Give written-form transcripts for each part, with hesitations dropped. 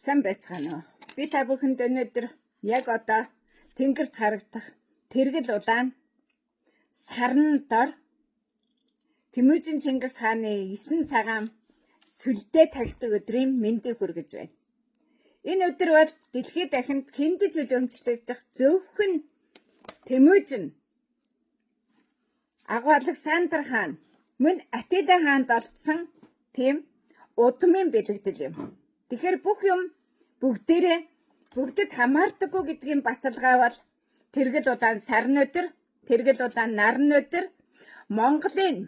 Сайн байцгаана уу? Би та бүхэнд өнөөдөр яг одоо тэнгэрт харагдах тэргэл улаан сарн дор Тэмүжин Чингис хааны 9 цагаан сүлдээ тагтдаг өдрийн мэндийг хүргэж байна. Энэ өдөр бол дэлхийд дахинд хэндэж үлэмжлэгдэх зөвхөн Тэмүжин Агуу Александр хаан мөн Атила хаанд олдсон тийм удмын бэлэгдэл юм. Тэгэхээр бүх юм бүгдэд хамаардаггүй гэдгийн баталгаа бол тэргэл улаан сарн өдөр, тэргэл улаан наран өдөр, Монголын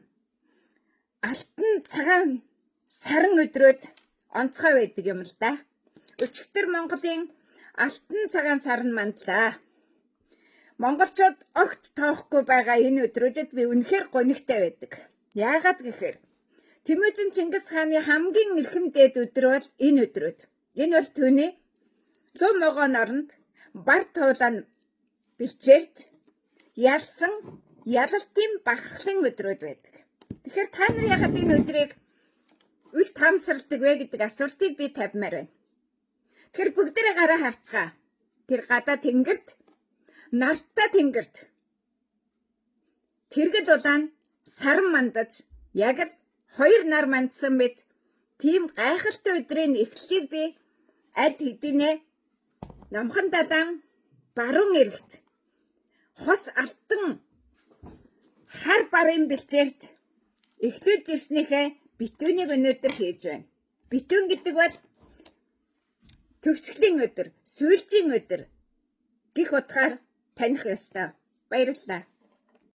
алтан цагаан саран өдрөд онцгой байдаг юм л да. Өчигдөр Монголын алтан цагаан сарн мандлаа. Монголчууд огт тоохгүй байгаа энэ өдрүүдэд би үнэхээр гонигтай байдаг. Яагаад гэхээр Тэмүжин Чингис хааны хамгийн эрхэм дээд өдөр бол энэ өдрүүд. Энэ бол түүний луу могоон оронд бар туулан бэлчээрд ялсан ялалтын багхлын өдрүүд байдаг. Тэгэхээр та нар яагаад энэ өдрийг үл таамсарладаг вэ гэдэг асуултыг би тавьмаар байна. Тэгэхээр бүгдээрээ гараа харцгаа. Тэр гадаа тэнгэрт, нартай тэнгэрт тэргэл улаан саран мандаж яг л хоёр нар мандсан мэт тийм гайхалтай өдрийн эхлэлийг би аль хэдийнэ Номхон далайн баруун эрэгт хос алтан хар барын бэлчээрт эхлүүлж ирснийхээ битүүнийг өнөөдөр хийж байна. Битүүн гэдэг бол төгсгөлийн өдөр, сүүлчийн өдөр гэх утгаар таних ёстой. Баярлалаа.